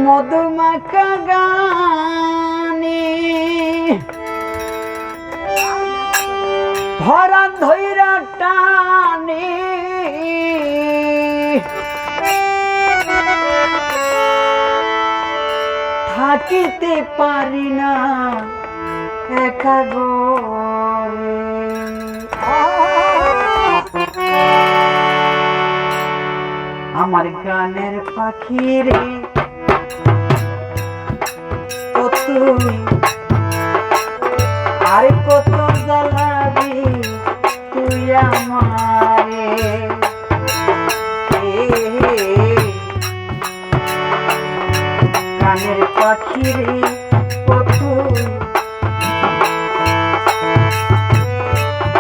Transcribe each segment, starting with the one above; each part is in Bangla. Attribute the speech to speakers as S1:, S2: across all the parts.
S1: মধুমাখা গানে ভরা ধৈরা টানে থাকিতে পারি না একা ঘরে আমার গানের পাখি রে তুই আর কত জ্বালাবি তুই আমারে গানের পাখি রে তুই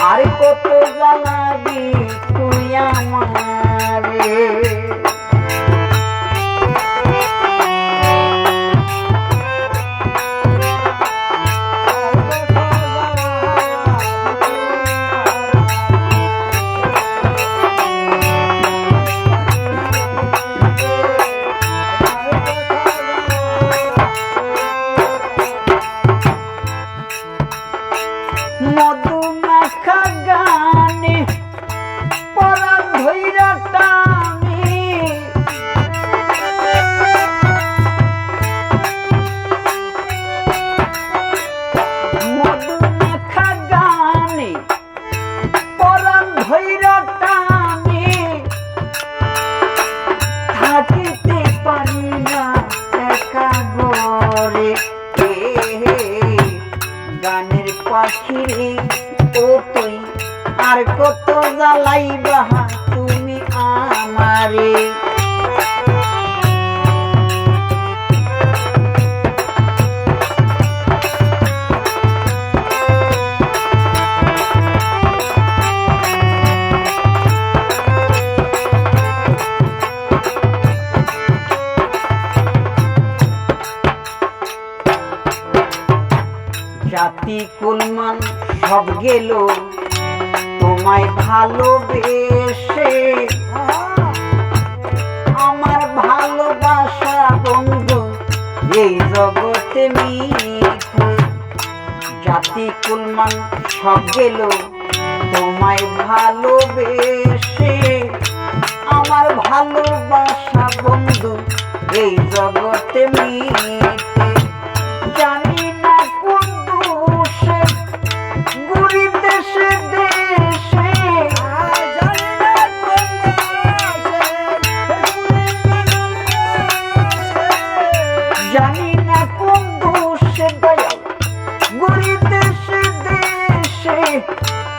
S1: আর কত জ্বালাবি তুই আমারে মধুমাখা গানে পরাণ ধইরা টানে মধুমাখা গানে পরাণ ধইরা টানে থাকিতে পারি না একা ঘরে গানের পাখি রে ও তুই আর কত জ্বালাইবা তুমি আমারে জাতি কুলমান সব গেল তোমায় ভালোবেসে আমার ভালোবাসা বন্ধু এই জগতে মিথ্যে জাতি কুলমান সব গেল তোমায় ভালোবেসে আমার ভালোবাসা বন্ধু এই জগতে মিথ্যে জানি না কোন দোষে গুরি দেশে দেশে জানি না কোন দোষে জানি না কোন দোষে দয়াল গুরি দেশে দেশে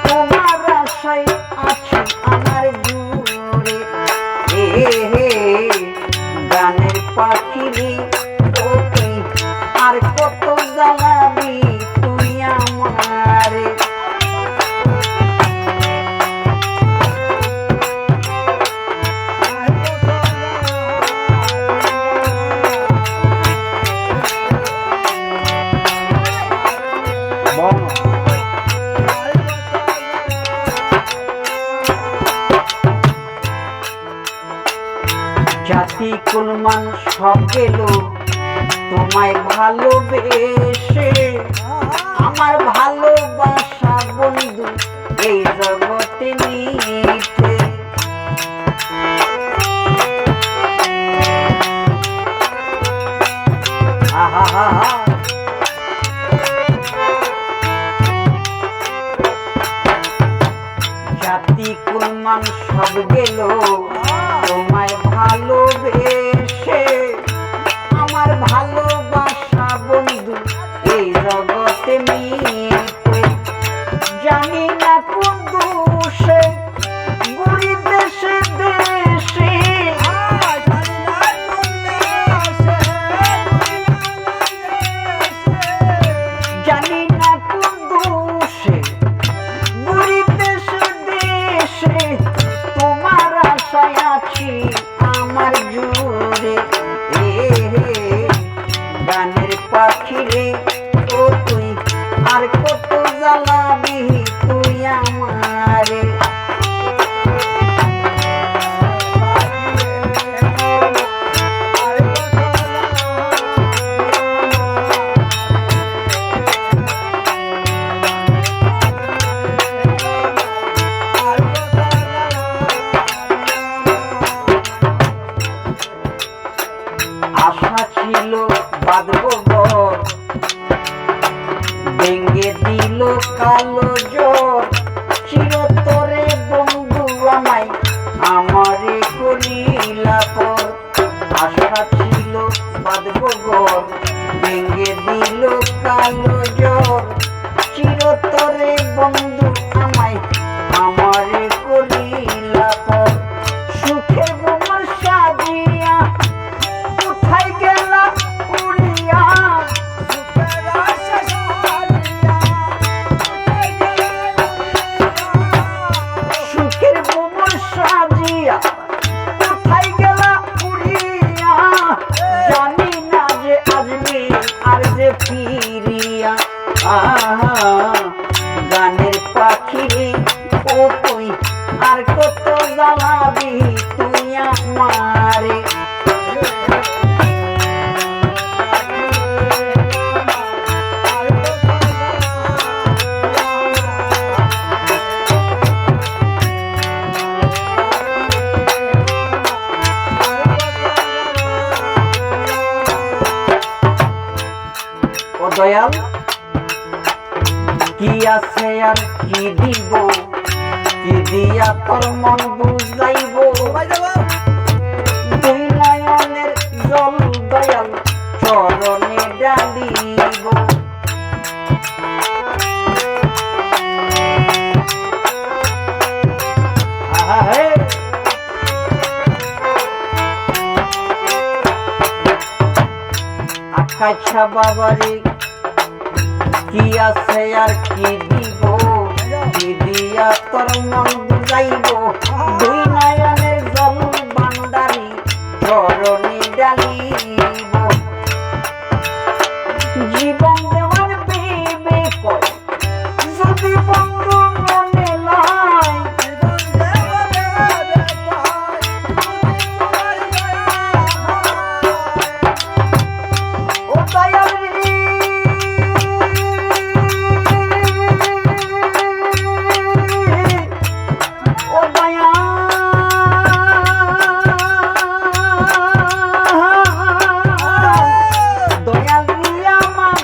S1: তোমার আশায় আছে আমার জুড়ে গানের পাখি আর কত জ্বালাবি তুই আমারে জাতি কুলমান সব গেল তোমায় ভালোবেসে আমার ভালোবাসা বন্ধু এই জগতে মিথ্যে জাতি কুলমান সব গেল তোমায় ভালোবেসে আমার ভালোবাসা বন্ধু এই জগতে মিথ্যে জানি না কোন দোষে গুরি দেশে দেশে জানি না কোন দোষে গুরি দেশে দেশে তোমার আশায় আছি আমার জুড়ে এ গানের পাখি রে ও তুই আর কত জ্বালাবি তুই আমারে আশা ছিল বাঁধব ঘর ভেঙে দিল কালো জ্বর চিরতরে বন্ধু আমায় আমারে করিলা পর আশা ছিল বাঁধব ঘর ভেঙে দিল কালো জ্বর চিরতরে বন্ধু আমায় আমারে করিলা পর সুখের বোমার সাজিয়া কোথায় গেলা উড়িয়া সুখের বোমার সাজিয়া কোথায় গেলা উড়িয়া জানি না যে আসবে আর যে ফিরিয়া গানের পাখি ও তুই আর কত জ্বালাবি তুই আমারে ও দয়াল কি আছে আর কি দিব কি দিয়া তোর মন বুঝাইব দুই নয়নের জল দয়াল চরণে ডালিব আকাশা বাবারে কি আছে আর কি দিব কি দিয়া তোর মন বুঝাইব দুই নয়নের জল বান্দারি চরণে ডালিব জীবন দেওয়ার বিবেক যদি বন্ধু মনে লাই ও দয়াল রে ও দয়াল দয়াল রে আমার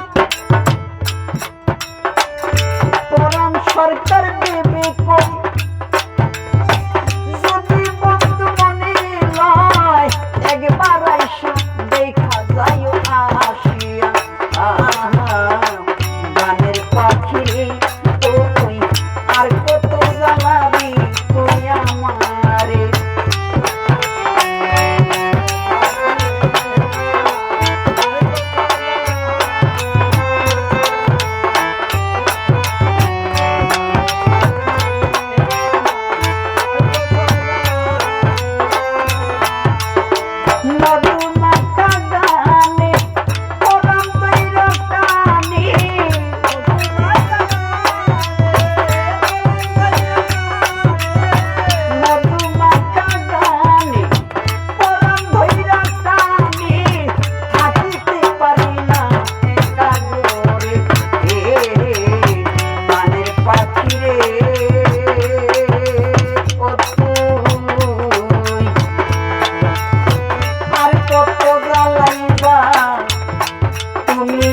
S1: পরম সরকার দেবে কই যদি বন্ধু মনে লয় একবার আইসা দেখা যায় আসিয়া গানের পাখি ও তুই আর কত জ্বালাবি তুই আমারে মধুমাখা গানে পরাণ তৈর টানে মধুমাখা গানে পরাণ তৈর টানে থাকিতে পারি না একা ঘরে গানের পাখি রে ও তুই আর কত জ্বালাইবা তুমি